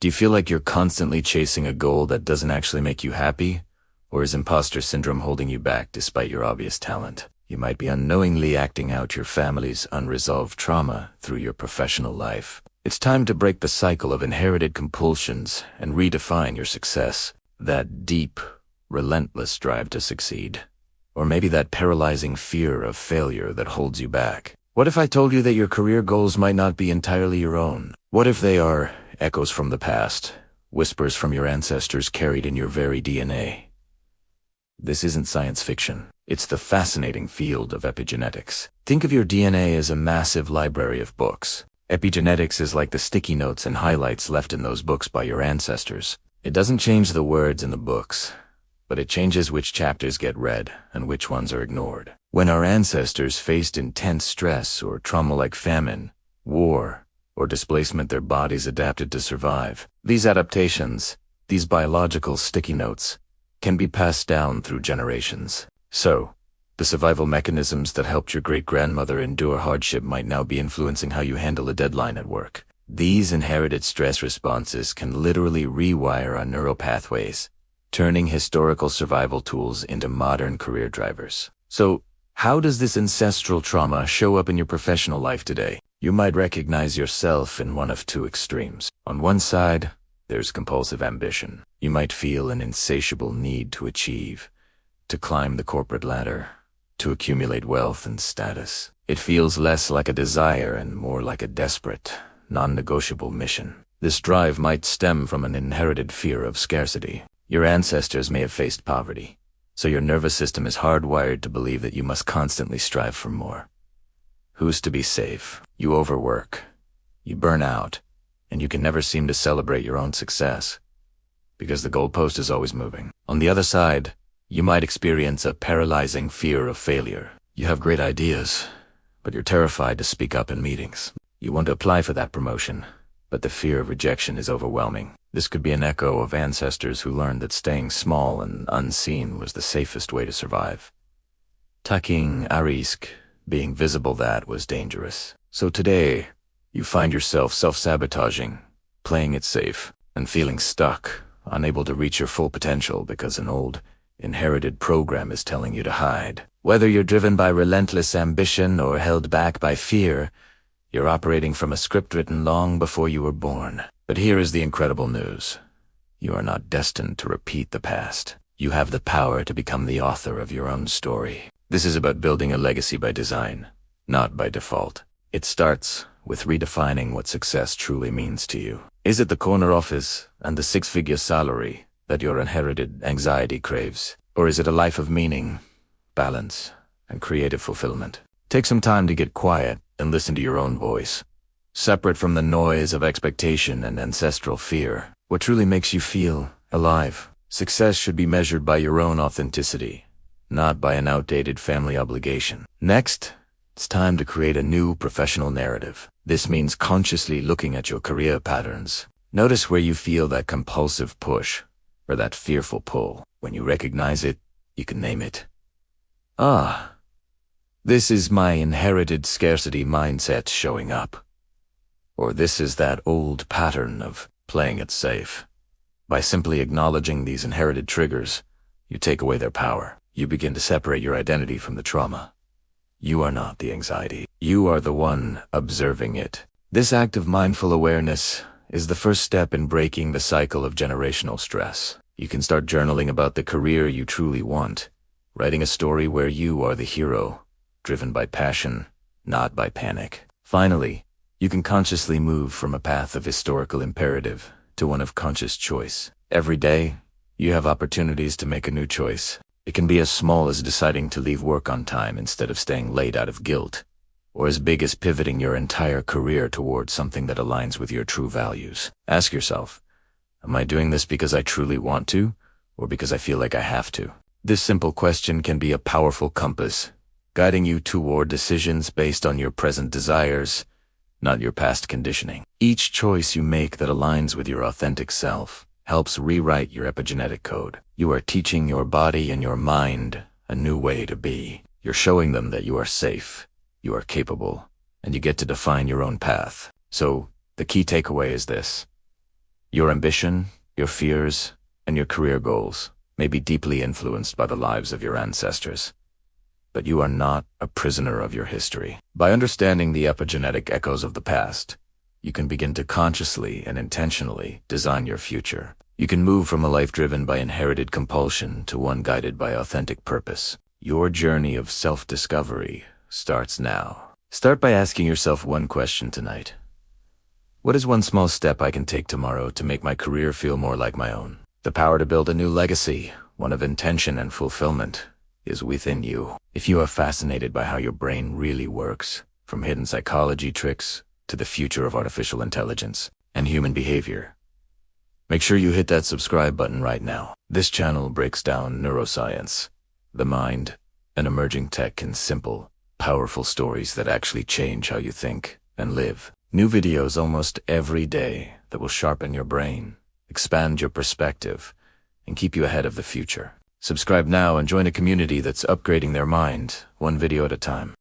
Do you feel like you're constantly chasing a goal that doesn't actually make you happy? Or is imposter syndrome holding you back despite your obvious talent? You might be unknowingly acting out your family's unresolved trauma through your professional life. It's time to break the cycle of inherited compulsions and redefine your success. That deep, relentless drive to succeed. Or maybe that paralyzing fear of failure that holds you back. What if I told you that your career goals might not be entirely your own? What if they are echoes from the past, whispers from your ancestors carried in your very DNA? This isn't science fiction. It's the fascinating field of epigenetics. Think of your DNA as a massive library of books. Epigenetics is like the sticky notes and highlights left in those books by your ancestors. It doesn't change the words in the books, but it changes which chapters get read and which ones are ignored. When our ancestors faced intense stress or trauma like famine, war, or displacement, their bodies adapted to survive. These adaptations, these biological sticky notes, can be passed down through generations. So, the survival mechanisms that helped your great-grandmother endure hardship might now be influencing how you handle a deadline at work. These inherited stress responses can literally rewire our neural pathways, turning historical survival tools into modern career drivers. So, how does this ancestral trauma show up in your professional life today? You might recognize yourself in one of two extremes. On one side, there's compulsive ambition. You might feel an insatiable need to achieve, to climb the corporate ladder, to accumulate wealth and status. It feels less like a desire and more like a desperate, non-negotiable mission. This drive might stem from an inherited fear of scarcity. Your ancestors may have faced poverty, so your nervous system is hardwired to believe that you must constantly strive for more. Who's to be safe? You overwork, you burn out, and you can never seem to celebrate your own success, because the goalpost is always moving. On the other side, you might experience a paralyzing fear of failure. You have great ideas, but you're terrified to speak up in meetings. You want to apply for that promotion, but the fear of rejection is overwhelming. This could be an echo of ancestors who learned that staying small and unseen was the safest way to survive. Taking a risk, being visible, that was dangerous. So today, you find yourself self-sabotaging, playing it safe, and feeling stuck, unable to reach your full potential because an old, inherited program is telling you to hide. Whether you're driven by relentless ambition or held back by fear, you're operating from a script written long before you were born. But here is the incredible news. You are not destined to repeat the past. You have the power to become the author of your own story. This is about building a legacy by design, not by default. It starts with redefining what success truly means to you. Is it the corner office and the six-figure salary that your inherited anxiety craves? Or is it a life of meaning, balance, and creative fulfillment? Take some time to get quiet and listen to your own voice. Separate from the noise of expectation and ancestral fear, what truly makes you feel alive? Success should be measured by your own authenticity, not by an outdated family obligation. Next, it's time to create a new professional narrative. This means consciously looking at your career patterns. Notice where you feel that compulsive push or that fearful pull. When you recognize it, you can name it. This is my inherited scarcity mindset showing up. Or this is that old pattern of playing it safe. By simply acknowledging these inherited triggers, you take away their power. You begin to separate your identity from the trauma. You are not the anxiety. You are the one observing it. This act of mindful awareness is the first step in breaking the cycle of generational stress. You can start journaling about the career you truly want, writing a story where you are the hero, driven by passion, not by panic. Finally, you can consciously move from a path of historical imperative to one of conscious choice. Every day, you have opportunities to make a new choice. It can be as small as deciding to leave work on time instead of staying late out of guilt, or as big as pivoting your entire career towards something that aligns with your true values. Ask yourself, am I doing this because I truly want to, or because I feel like I have to? This simple question can be a powerful compass, guiding you toward decisions based on your present desires, not your past conditioning. Each choice you make that aligns with your authentic self helps rewrite your epigenetic code. You are teaching your body and your mind a new way to be. You're showing them that you are safe, you are capable, and you get to define your own path. So, the key takeaway is this. Your ambition, your fears, and your career goals may be deeply influenced by the lives of your ancestors. But you are not a prisoner of your history. By understanding the epigenetic echoes of the past, you can begin to consciously and intentionally design your future. You can move from a life driven by inherited compulsion to one guided by authentic purpose. Your journey of self-discovery starts now. Start by asking yourself one question tonight. What is one small step I can take tomorrow to make my career feel more like my own? The power to build a new legacy, one of intention and fulfillment, is within you. If you are fascinated by how your brain really works, from hidden psychology tricks to the future of artificial intelligence and human behavior, make sure you hit that subscribe button right now. This channel breaks down neuroscience, the mind, and emerging tech in simple, powerful stories that actually change how you think and live. New videos almost every day that will sharpen your brain, expand your perspective, and keep you ahead of the future. Subscribe now and join a community that's upgrading their mind, one video at a time.